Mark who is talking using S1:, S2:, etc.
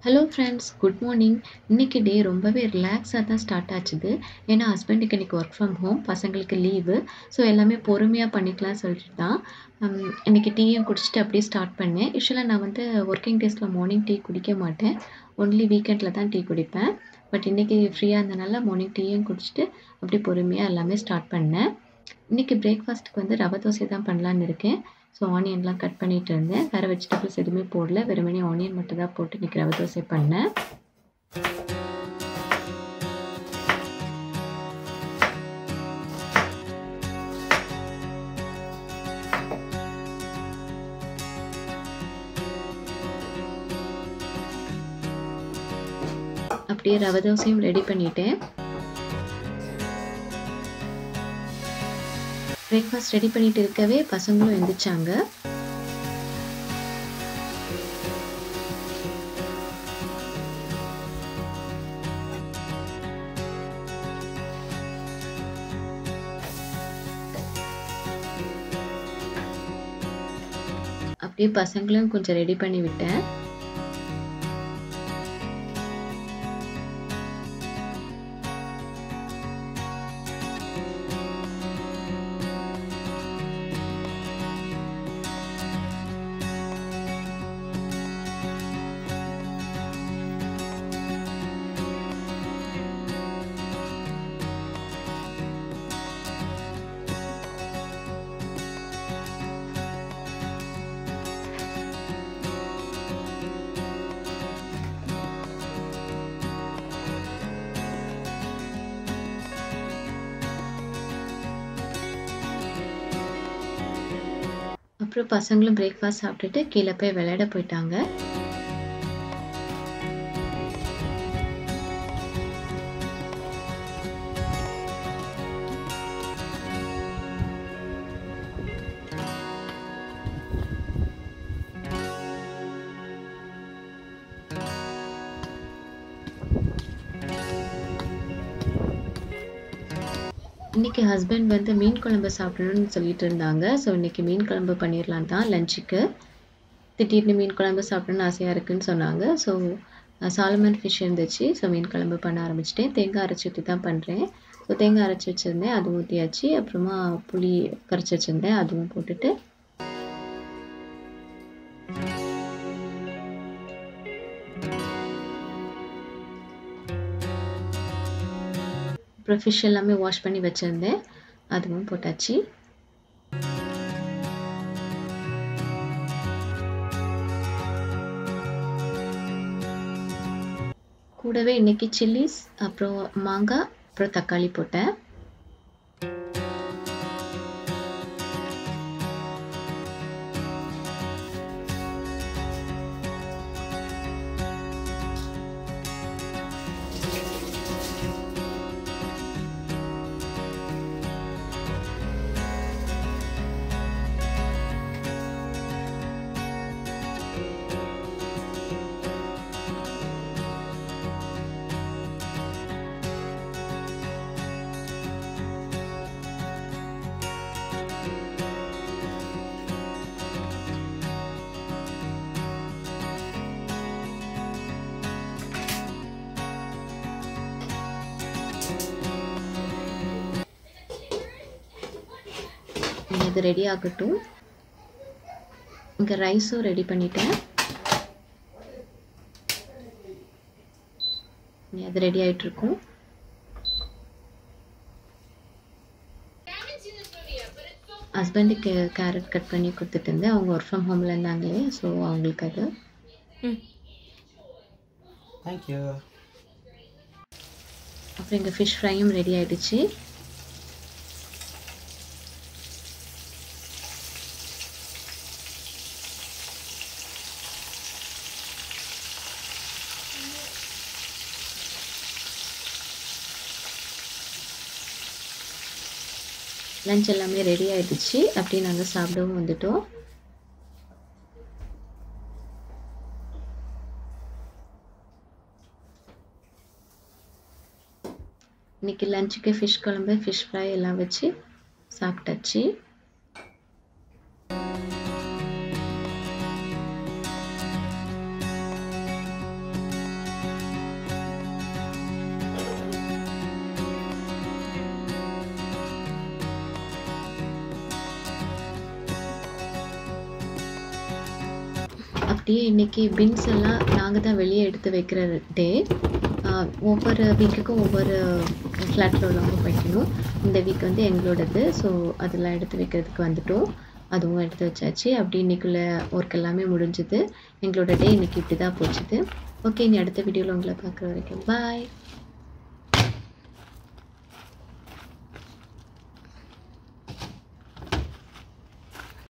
S1: Hello friends, good morning. இன்னைக்கு டே ரொம்பவே ரிலாக்ஸாக தான் ஸ்டார்ட் ஆச்சுது. ஏன்னா ஹஸ்பண்டுக்கு இன்னைக்கு ஒர்க் ஃப்ரம் ஹோம், பசங்களுக்கு லீவு. ஸோ எல்லாமே பொறுமையாக பண்ணிக்கலாம்னு சொல்லிட்டு தான் இன்னைக்கு டீயும் குடிச்சிட்டு அப்படியே ஸ்டார்ட் பண்ணேன். யூசுவலாக நான் வந்து ஒர்க்கிங் டேஸில் மார்னிங் டீ குடிக்க மாட்டேன். ஒன்லி வீக்கெண்டில் தான் டீ குடிப்பேன். பட் இன்னைக்கு ஃப்ரீயாக இருந்தனால மார்னிங் டீயும் குடிச்சிட்டு அப்படியே பொறுமையாக எல்லாமே ஸ்டார்ட் பண்ணேன். இன்னைக்கு பிரேக்ஃபாஸ்ட்டுக்கு வந்து ரவை தோசை தான் பண்ணலான்னு இருக்கேன். ஸோ ஆனியன்லாம் கட் பண்ணிட்டு இருந்தேன். வேறு வெஜிடபிள்ஸ் எதுவுமே போடல. வெறுமனே ஆனியன் மட்டும் தான் போட்டு இன்னைக்கு ரவை தோசை பண்ணேன். அப்படியே ரவை தோசையும் ரெடி பண்ணிட்டேன். பிரேக்ஃபாஸ்ட் ரெடி பண்ணிட்டு இருக்கவே பசங்களும் எழுந்திரிச்சாங்க. அப்படியே பசங்களும் கொஞ்சம் ரெடி பண்ணி விட்டேன். அப்புறம் பசங்களும் பிரேக்ஃபாஸ்ட் சாப்பிட்டுட்டு கீழே போய் விளையாட போயிட்டாங்க. இன்னைக்கு ஹஸ்பண்ட் வந்து மீன் குழம்பு சாப்பிடணும்னு சொல்லிட்டு இருந்தாங்க. ஸோ இன்னைக்கு மீன் குழம்பு பண்ணிடலாம் தான் லஞ்சுக்கு. திடீர்னு மீன் குழம்பு சாப்பிடணும்னு ஆசையாக இருக்குன்னு சொன்னாங்க. ஸோ சாலமன் ஃபிஷ் இருந்துச்சு. ஸோ மீன் குழம்பு பண்ண ஆரம்பிச்சிட்டேன். தேங்காய் அரைச்சி ஊற்றி தான் பண்ணுறேன். ஸோ தேங்காய் அரைச்சி வச்சுருந்தேன், அதுவும் ஊற்றியாச்சு. அப்புறமா புளி கரைச்சி வச்சுருந்தேன், அதுவும் போட்டுட்டு அப்புறம் ஃபிஷ் எல்லாமே வாஷ் பண்ணி வச்சுருந்தேன், அதுவும் போட்டாச்சு. கூடவே இன்னைக்கு சில்லிஸ், அப்புறம் மாங்காய், அப்புறம் தக்காளி போட்டேன். இது ரெடி ஆகட்டும். இங்கே ரைஸும் ரெடி பண்ணிட்டேன். அது ரெடி ஆகிட்டு இருக்கும். ஹஸ்பண்டுக்கு கேரட் கட் பண்ணி கொடுத்துட்டு இருந்தேன். அவங்க ஒர்க் ஃப்ரம் ஹோமில் இருந்தாங்களே, ஸோ அவங்களுக்கு அது.
S2: தேங்க்யூ.
S1: அப்புறம் இங்கே ஃபிஷ் ஃப்ரையும் ரெடி ஆகிடுச்சு. லஞ்ச் எல்லாமே ரெடி ஆகிடுச்சு. அப்படி நாங்கள் சாப்பிடவும் வந்துட்டோம். இன்னைக்கு லஞ்சுக்கு ஃபிஷ் குழம்பு, ஃபிஷ் ஃப்ரை எல்லாம் வச்சு சாப்பிட்டாச்சு. அப்படியே இன்னைக்கு பின்ஸ் எல்லாம் நாங்கள் தான் வெளியே எடுத்து வைக்கிற டே. ஒவ்வொரு வீக்குக்கும் ஒவ்வொரு ஃப்ளாட்டில் உள்ளவங்க வைக்கணும். இந்த வீக் வந்து எங்களோடது. ஸோ அதெல்லாம் எடுத்து வைக்கிறதுக்கு வந்துட்டோம். அதுவும் எடுத்து வச்சாச்சு. அப்படி இன்னைக்குள்ள ஒர்க் எல்லாமே முடிஞ்சுது. எங்களோட டே இன்னைக்கு இப்படி தான் போச்சுது. ஓகே, இனி அடுத்த வீடியோவில் உங்களை பார்க்குற வரைக்கும் பாய்.